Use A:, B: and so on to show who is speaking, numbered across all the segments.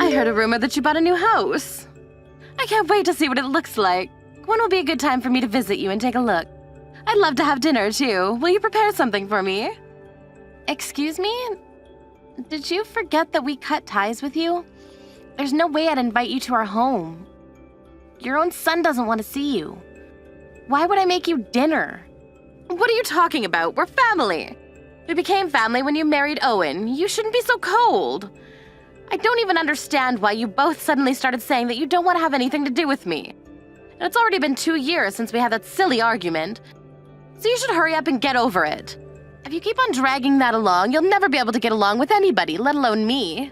A: I heard a rumor that you bought a new house. I can't wait to see what it looks like. When will be a good time for me to visit you and take a look? I'd love to have dinner, too. Will you prepare something for me? Excuse me? Did you forget that we cut ties with you? There's no way I'd invite you to our home. Your own son doesn't want to see you. Why would I make you dinner? What are you talking about? We're family. We became family when you married Owen. You shouldn't be so cold. I don't even understand why you both suddenly started saying that you don't want to have anything to do with me. And it's already been 2 years since we had that silly argument. So you should hurry up and get over it. If you keep on dragging that along, you'll never be able to get along with anybody, let alone me.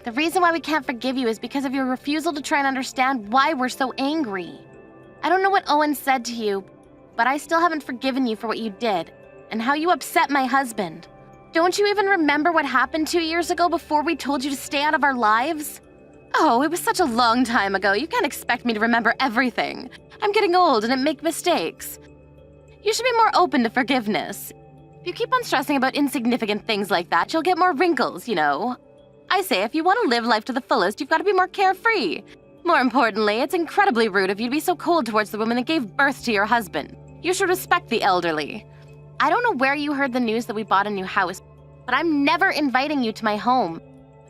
A: The reason why we can't forgive you is because of your refusal to try and understand why we're so angry. I don't know what Owen said to you, but I still haven't forgiven you for what you did and how you upset my husband. Don't you even remember what happened 2 years ago before we told you to stay out of our lives? Oh, it was such a long time ago. You can't expect me to remember everything. I'm getting old and I make mistakes. You should be more open to forgiveness. If you keep on stressing about insignificant things like that, you'll get more wrinkles, you know. I say if you want to live life to the fullest, you've got to be more carefree. More importantly, it's incredibly rude of you to be so cold towards the woman that gave birth to your husband. You should respect the elderly. I don't know where you heard the news that we bought a new house, but I'm never inviting you to my home.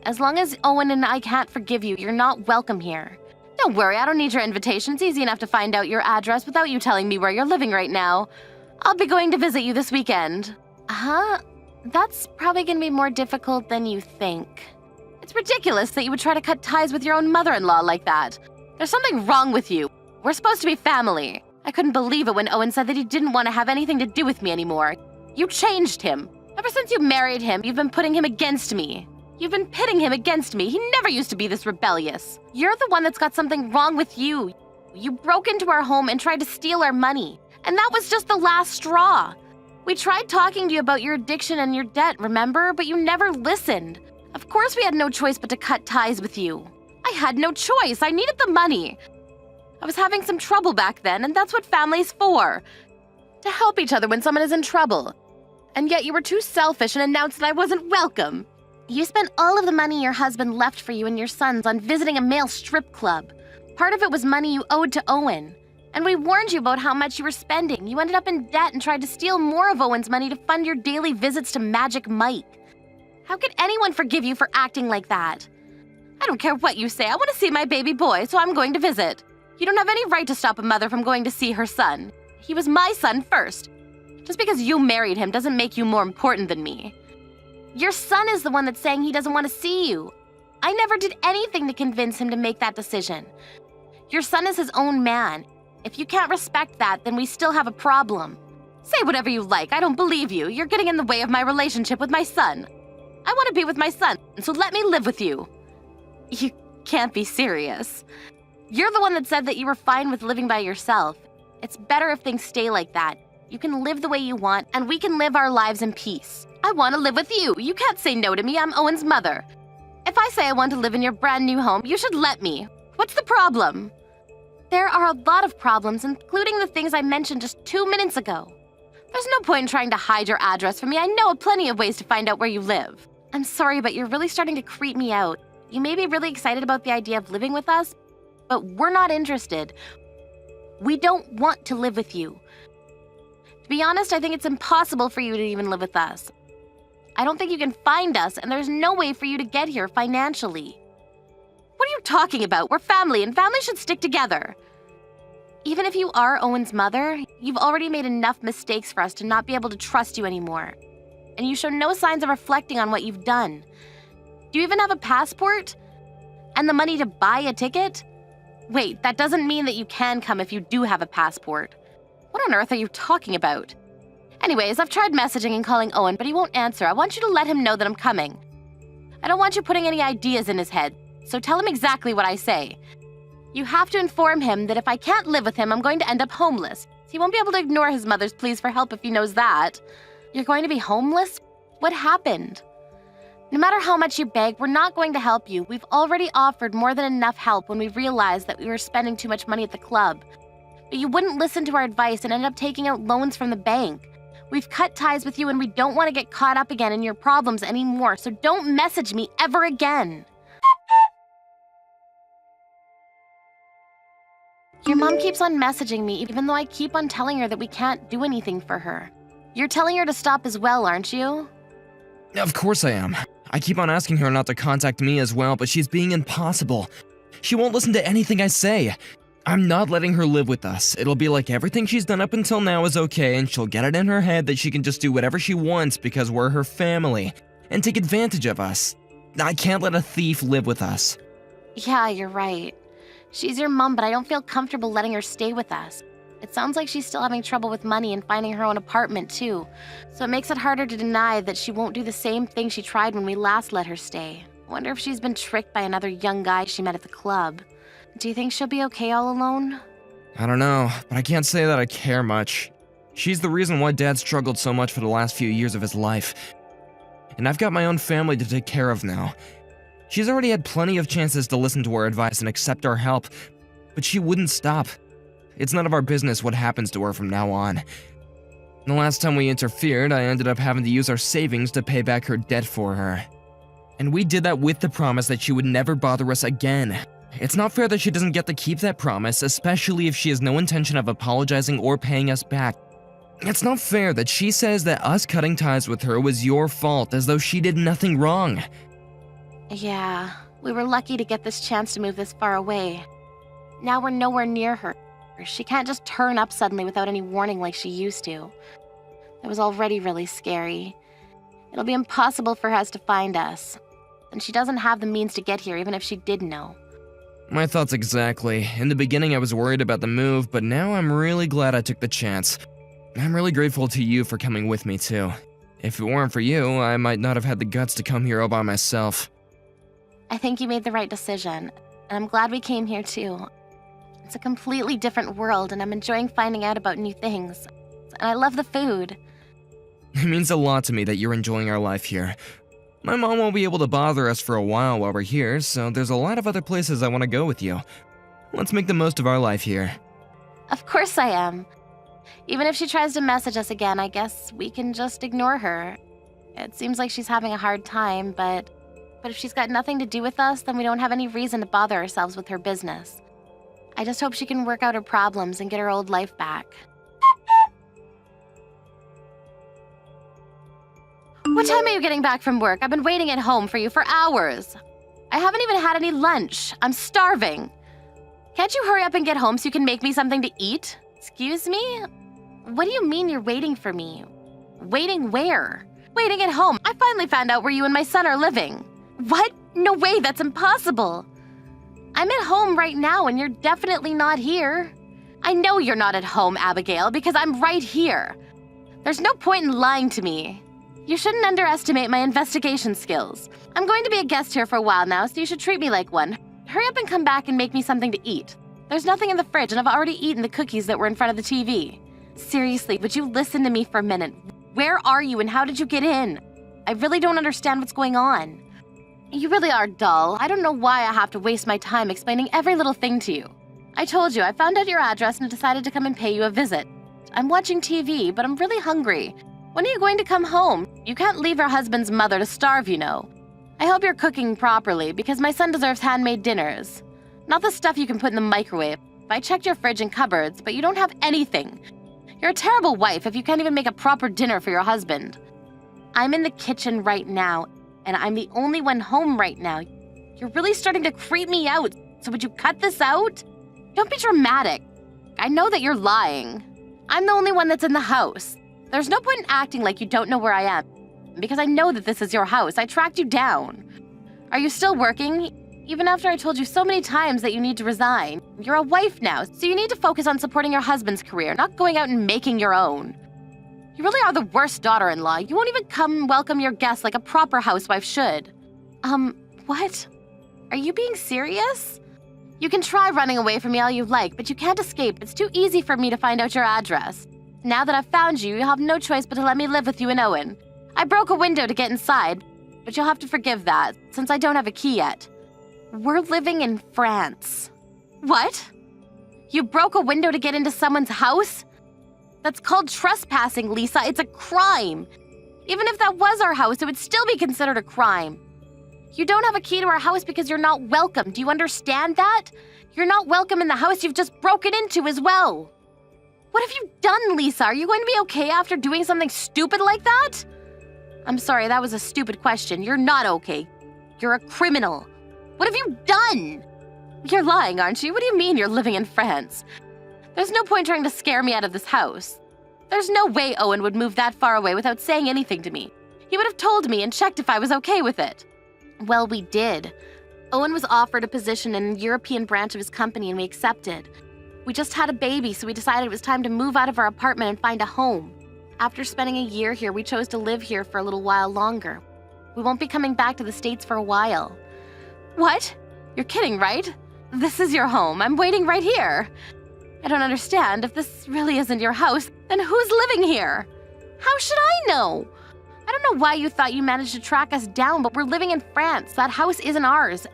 A: As long as Owen and I can't forgive you, you're not welcome here. Don't worry, I don't need your invitation. It's easy enough to find out your address without you telling me where you're living right now. I'll be going to visit you this weekend. Huh? That's probably gonna be more difficult than you think. It's ridiculous that you would try to cut ties with your own mother-in-law like that. There's something wrong with you. We're supposed to be family. I couldn't believe it when Owen said that he didn't want to have anything to do with me anymore. You changed him. Ever since you married him, you've been putting him against me. You've been pitting him against me. He never used to be this rebellious. You're the one that's got something wrong with you. You broke into our home and tried to steal our money. And that was just the last straw. We tried talking to you about your addiction and your debt, remember? But you never listened. Of course we had no choice but to cut ties with you. I had no choice. I needed the money. I was having some trouble back then, and that's what family's for. To help each other when someone is in trouble. And yet you were too selfish and announced that I wasn't welcome. You spent all of the money your husband left for you and your sons on visiting a male strip club. Part of it was money you owed to Owen. And we warned you about how much you were spending. You ended up in debt and tried to steal more of Owen's money to fund your daily visits to Magic Mike. How could anyone forgive you for acting like that? I don't care what you say. I want to see my baby boy, so I'm going to visit. You don't have any right to stop a mother from going to see her son. He was my son first. Just because you married him doesn't make you more important than me. Your son is the one that's saying he doesn't want to see you. I never did anything to convince him to make that decision. Your son is his own man. If you can't respect that, then we still have a problem. Say whatever you like. I don't believe you. You're getting in the way of my relationship with my son. I want to be with my son, so let me live with you. You can't be serious. You're the one that said that you were fine with living by yourself. It's better if things stay like that. You can live the way you want, and we can live our lives in peace. I want to live with you. You can't say no to me. I'm Owen's mother. If I say I want to live in your brand new home, you should let me. What's the problem? There are a lot of problems, including the things I mentioned just 2 minutes ago. There's no point in trying to hide your address from me. I know plenty of ways to find out where you live. I'm sorry, but you're really starting to creep me out. You may be really excited about the idea of living with us, but we're not interested. We don't want to live with you. To be honest, I think it's impossible for you to even live with us. I don't think you can find us, and there's no way for you to get here financially. What are you talking about? We're family, and family should stick together. Even if you are Owen's mother, you've already made enough mistakes for us to not be able to trust you anymore. And you show no signs of reflecting on what you've done. Do you even have a passport? And the money to buy a ticket? Wait, that doesn't mean that you can come if you do have a passport. What on earth are you talking about? Anyways, I've tried messaging and calling Owen, but he won't answer. I want you to let him know that I'm coming. I don't want you putting any ideas in his head, so tell him exactly what I say. You have to inform him that if I can't live with him, I'm going to end up homeless. He won't be able to ignore his mother's pleas for help if he knows that. You're going to be homeless? What happened? No matter how much you beg, we're not going to help you. We've already offered more than enough help when we realized that we were spending too much money at the club. But you wouldn't listen to our advice and ended up taking out loans from the bank. We've cut ties with you and we don't want to get caught up again in your problems anymore, so don't message me ever again. Your mom keeps on messaging me even though I keep on telling her that we can't do anything for her. You're telling her to stop as well, aren't you?
B: Of course I am. I keep on asking her not to contact me as well, but she's being impossible. She won't listen to anything I say. I'm not letting her live with us. It'll be like everything she's done up until now is okay, and she'll get it in her head that she can just do whatever she wants because we're her family, and take advantage of us. I can't let a thief live with us.
A: Yeah, you're right. She's your mom, but I don't feel comfortable letting her stay with us. It sounds like she's still having trouble with money and finding her own apartment, too. So it makes it harder to deny that she won't do the same thing she tried when we last let her stay. I wonder if she's been tricked by another young guy she met at the club. Do you think she'll be okay all alone?
B: I don't know, but I can't say that I care much. She's the reason why Dad struggled so much for the last few years of his life. And I've got my own family to take care of now. She's already had plenty of chances to listen to our advice and accept our help, but she wouldn't stop. It's none of our business what happens to her from now on. The last time we interfered, I ended up having to use our savings to pay back her debt for her. And we did that with the promise that she would never bother us again. It's not fair that she doesn't get to keep that promise, especially if she has no intention of apologizing or paying us back. It's not fair that she says that us cutting ties with her was your fault, as though she did nothing wrong.
A: Yeah, we were lucky to get this chance to move this far away. Now we're nowhere near her. She can't just turn up suddenly without any warning like she used to. It was already really scary. It'll be impossible for us to find us. And she doesn't have the means to get here even if she did know.
B: My thoughts exactly. In the beginning I was worried about the move, but now I'm really glad I took the chance. I'm really grateful to you for coming with me too. If it weren't for you, I might not have had the guts to come here all by myself.
A: I think you made the right decision, and I'm glad we came here too. It's a completely different world, and I'm enjoying finding out about new things. And I love the food.
B: It means a lot to me that you're enjoying our life here. My mom won't be able to bother us for a while we're here, so there's a lot of other places I want to go with you. Let's make the most of our life here.
A: Of course I am. Even if she tries to message us again, I guess we can just ignore her. It seems like she's having a hard time, but if she's got nothing to do with us, then we don't have any reason to bother ourselves with her business. I just hope she can work out her problems and get her old life back. What time are you getting back from work? I've been waiting at home for you for hours. I haven't even had any lunch. I'm starving. Can't you hurry up and get home so you can make me something to eat? Excuse me? What do you mean you're waiting for me? Waiting where? Waiting at home. I finally found out where you and my son are living. What? No way, that's impossible. I'm at home right now and you're definitely not here. I know you're not at home, Abigail, because I'm right here. There's no point in lying to me. You shouldn't underestimate my investigation skills. I'm going to be a guest here for a while now, so you should treat me like one. Hurry up and come back and make me something to eat. There's nothing in the fridge and I've already eaten the cookies that were in front of the TV. Seriously, would you listen to me for a minute? Where are you and how did you get in? I really don't understand what's going on. You really are dull. I don't know why I have to waste my time explaining every little thing to you. I told you, I found out your address and decided to come and pay you a visit. I'm watching TV, but I'm really hungry. When are you going to come home? You can't leave your husband's mother to starve, you know. I hope you're cooking properly, because my son deserves handmade dinners. Not the stuff you can put in the microwave. I checked your fridge and cupboards, but you don't have anything. You're a terrible wife if you can't even make a proper dinner for your husband. I'm in the kitchen right now, and I'm the only one home right now. You're really starting to creep me out, so would you cut this out? Don't be dramatic. I know that you're lying. I'm the only one that's in the house. There's no point in acting like you don't know where I am, because I know that this is your house. I tracked you down. Are you still working? Even after I told you so many times that you need to resign. You're a wife now, so you need to focus on supporting your husband's career, not going out and making your own. You really are the worst daughter-in-law. You won't even come welcome your guests like a proper housewife should. What? Are you being serious? You can try running away from me all you like, but you can't escape. It's too easy for me to find out your address. Now that I've found you, you'll have no choice but to let me live with you and Owen. I broke a window to get inside, but you'll have to forgive that, since I don't have a key yet. We're living in France. What? You broke a window to get into someone's house? That's called trespassing, Lisa. It's a crime. Even if that was our house, it would still be considered a crime. You don't have a key to our house because you're not welcome. Do you understand that? You're not welcome in the house you've just broken into as well. What have you done, Lisa? Are you going to be okay after doing something stupid like that? I'm sorry, that was a stupid question. You're not okay. You're a criminal. What have you done? You're lying, aren't you? What do you mean you're living in France? There's no point trying to scare me out of this house. There's no way Owen would move that far away without saying anything to me. He would have told me and checked if I was okay with it. Well, we did. Owen was offered a position in a European branch of his company and we accepted. We just had a baby, so we decided it was time to move out of our apartment and find a home. After spending a year here, we chose to live here for a little while longer. We won't be coming back to the States for a while. What? You're kidding, right? This is your home. I'm waiting right here. I don't understand. If this really isn't your house, then who's living here? How should I know? I don't know why you thought you managed to track us down, but we're living in France. That house isn't ours.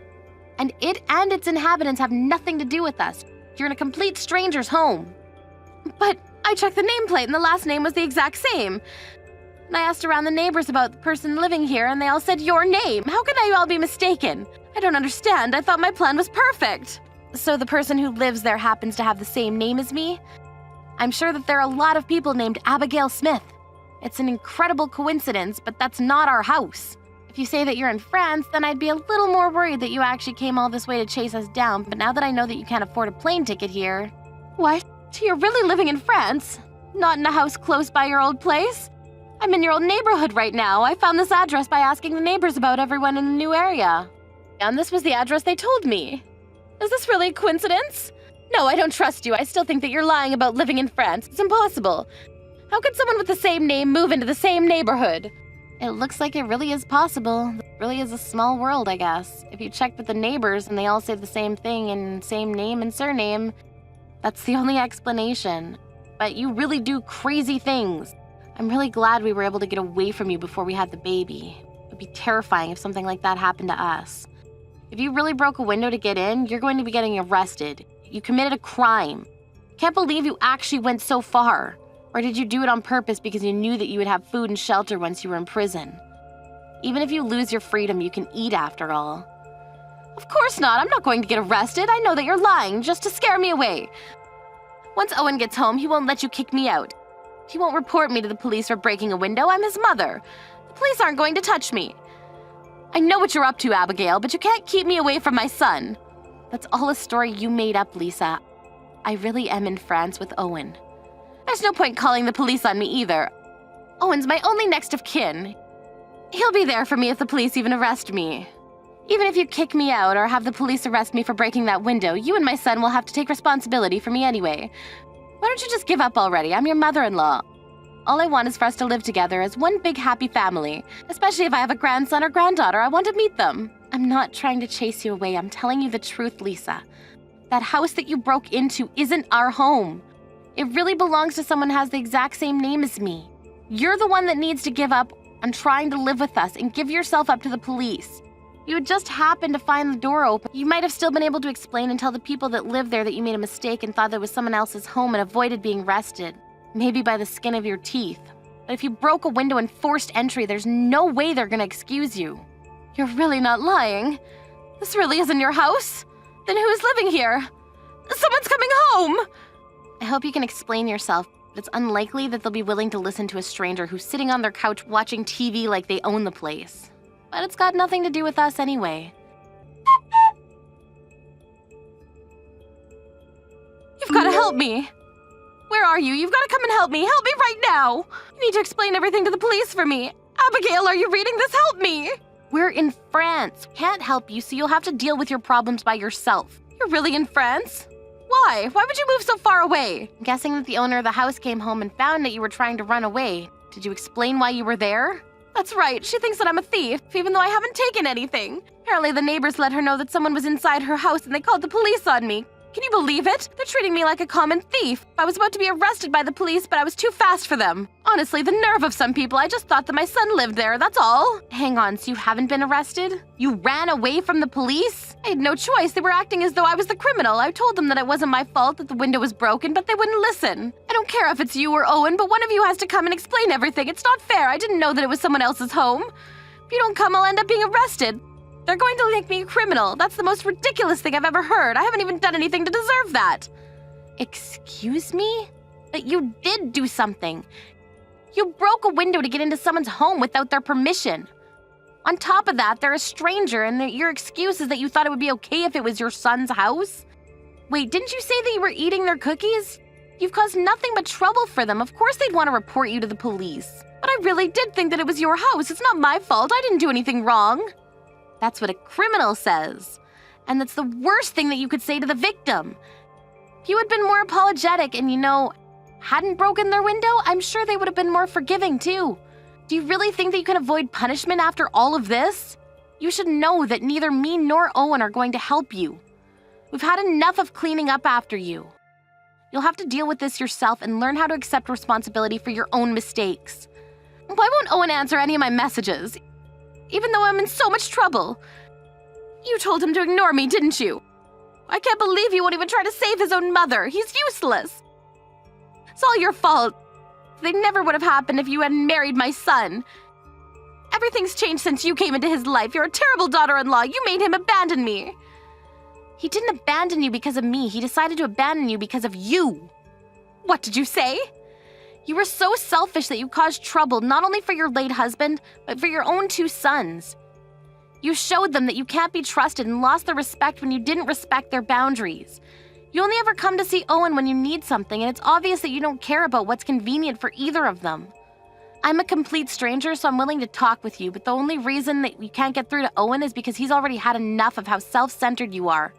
A: And it and its inhabitants have nothing to do with us. You're in a complete stranger's home. But I checked the nameplate and the last name was the exact same. And I asked around the neighbors about the person living here and they all said your name. How could I all be mistaken? I don't understand. I thought my plan was perfect. So the person who lives there happens to have the same name as me? I'm sure that there are a lot of people named Abigail Smith. It's an incredible coincidence, but that's not our house. If you say that you're in France, then I'd be a little more worried that you actually came all this way to chase us down, but now that I know that you can't afford a plane ticket here… What? You're really living in France? Not in a house close by your old place? I'm in your old neighborhood right now. I found this address by asking the neighbors about everyone in the new area. And this was the address they told me. Is this really a coincidence? No, I don't trust you. I still think that you're lying about living in France. It's impossible. How could someone with the same name move into the same neighborhood? It looks like it really is possible. It really is a small world, I guess. If you check with the neighbors and they all say the same thing and same name and surname, that's the only explanation. But you really do crazy things. I'm really glad we were able to get away from you before we had the baby. It would be terrifying if something like that happened to us. If you really broke a window to get in, you're going to be getting arrested. You committed a crime. Can't believe you actually went so far. Or did you do it on purpose because you knew that you would have food and shelter once you were in prison? Even if you lose your freedom, you can eat after all. Of course not. I'm not going to get arrested. I know that you're lying just to scare me away. Once Owen gets home, he won't let you kick me out. He won't report me to the police for breaking a window. I'm his mother. The police aren't going to touch me. I know what you're up to, Abigail, but you can't keep me away from my son. That's all a story you made up, Lisa. I really am in France with Owen. There's no point calling the police on me either. Owen's my only next of kin. He'll be there for me if the police even arrest me. Even if you kick me out or have the police arrest me for breaking that window, you and my son will have to take responsibility for me anyway. Why don't you just give up already? I'm your mother-in-law. All I want is for us to live together as one big happy family. Especially if I have a grandson or granddaughter, I want to meet them. I'm not trying to chase you away. I'm telling you the truth, Lisa. That house that you broke into isn't our home. It really belongs to someone who has the exact same name as me. You're the one that needs to give up on trying to live with us and give yourself up to the police. You had just happened to find the door open. You might have still been able to explain and tell the people that live there that you made a mistake and thought that it was someone else's home and avoided being arrested. Maybe by the skin of your teeth. But if you broke a window and forced entry, there's no way they're gonna excuse you. You're really not lying. This really isn't your house? Then who's living here? Someone's coming home! I hope you can explain yourself, but it's unlikely that they'll be willing to listen to a stranger who's sitting on their couch watching TV like they own the place. But it's got nothing to do with us anyway. You've got to help me. Where are you? You've got to come and help me. Help me right now. You need to explain everything to the police for me. Abigail, are you reading this? Help me. We're in France. Can't help you, so you'll have to deal with your problems by yourself. You're really in France? Why? Why would you move so far away? I'm guessing that the owner of the house came home and found that you were trying to run away. Did you explain why you were there? That's right. She thinks that I'm a thief, even though I haven't taken anything. Apparently, the neighbors let her know that someone was inside her house and they called the police on me. Can you believe it? They're treating me like a common thief. I was about to be arrested by the police, but I was too fast for them. Honestly, the nerve of some people. I just thought that my son lived there, that's all. Hang on, so you haven't been arrested? You ran away from the police? I had no choice. They were acting as though I was the criminal. I told them that it wasn't my fault that the window was broken, but they wouldn't listen. I don't care if it's you or Owen, but one of you has to come and explain everything. It's not fair. I didn't know that it was someone else's home. If you don't come, I'll end up being arrested. They're going to make me a criminal. That's the most ridiculous thing I've ever heard. I haven't even done anything to deserve that. Excuse me? But you did do something. You broke a window to get into someone's home without their permission. On top of that, they're a stranger, and your excuse is that you thought it would be okay if it was your son's house? Wait, didn't you say that you were eating their cookies? You've caused nothing but trouble for them. Of course they'd want to report you to the police. But I really did think that it was your house. It's not my fault. I didn't do anything wrong. That's what a criminal says. And that's the worst thing that you could say to the victim. If you had been more apologetic and, hadn't broken their window, I'm sure they would have been more forgiving too. Do you really think that you can avoid punishment after all of this? You should know that neither me nor Owen are going to help you. We've had enough of cleaning up after you. You'll have to deal with this yourself and learn how to accept responsibility for your own mistakes. Why won't Owen answer any of my messages? Even though I'm in so much trouble. You told him to ignore me, didn't you? I can't believe he won't even try to save his own mother. He's useless. It's all your fault. They never would have happened if you hadn't married my son. Everything's changed since you came into his life. You're a terrible daughter-in-law. You made him abandon me. He didn't abandon you because of me. He decided to abandon you because of you. What did you say? You were so selfish that you caused trouble not only for your late husband, but for your own 2 sons. You showed them that you can't be trusted and lost their respect when you didn't respect their boundaries. You only ever come to see Owen when you need something, and it's obvious that you don't care about what's convenient for either of them. I'm a complete stranger, so I'm willing to talk with you, but the only reason that you can't get through to Owen is because he's already had enough of how self-centered you are.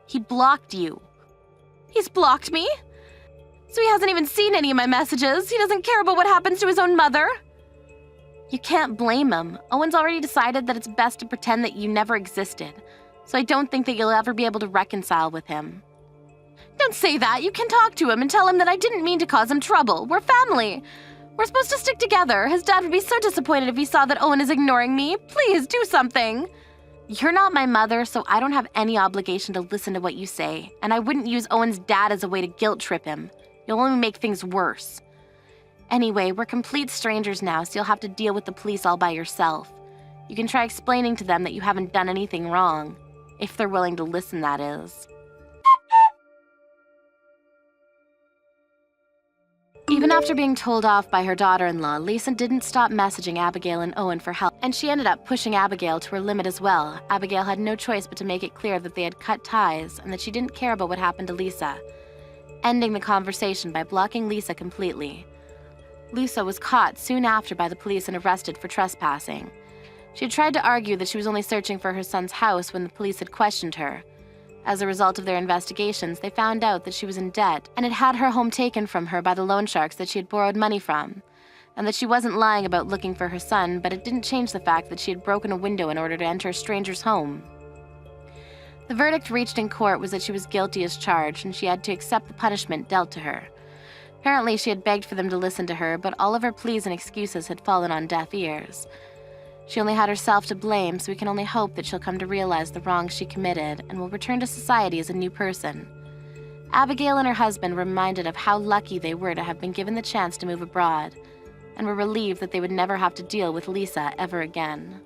A: He blocked you. He's blocked me? So he hasn't even seen any of my messages. He doesn't care about what happens to his own mother. You can't blame him. Owen's already decided that it's best to pretend that you never existed, so I don't think that you'll ever be able to reconcile with him. Don't say that. You can talk to him and tell him that I didn't mean to cause him trouble. We're family. We're supposed to stick together. His dad would be so disappointed if he saw that Owen is ignoring me. Please, do something. You're not my mother, so I don't have any obligation to listen to what you say, and I wouldn't use Owen's dad as a way to guilt trip him. You'll only make things worse. Anyway, we're complete strangers now, so you'll have to deal with the police all by yourself. You can try explaining to them that you haven't done anything wrong. If they're willing to listen, that is. Even after being told off by her daughter-in-law, Lisa didn't stop messaging Abigail and Owen for help, and she ended up pushing Abigail to her limit as well. Abigail had no choice but to make it clear that they had cut ties and that she didn't care about what happened to Lisa, ending the conversation by blocking Lisa completely. Lisa was caught soon after by the police and arrested for trespassing. She had tried to argue that she was only searching for her son's house when the police had questioned her. As a result of their investigations, they found out that she was in debt and had her home taken from her by the loan sharks that she had borrowed money from, and that she wasn't lying about looking for her son, but it didn't change the fact that she had broken a window in order to enter a stranger's home. The verdict reached in court was that she was guilty as charged, and she had to accept the punishment dealt to her. Apparently, she had begged for them to listen to her, but all of her pleas and excuses had fallen on deaf ears. She only had herself to blame, so we can only hope that she'll come to realize the wrongs she committed and will return to society as a new person. Abigail and her husband were reminded of how lucky they were to have been given the chance to move abroad, and were relieved that they would never have to deal with Lisa ever again.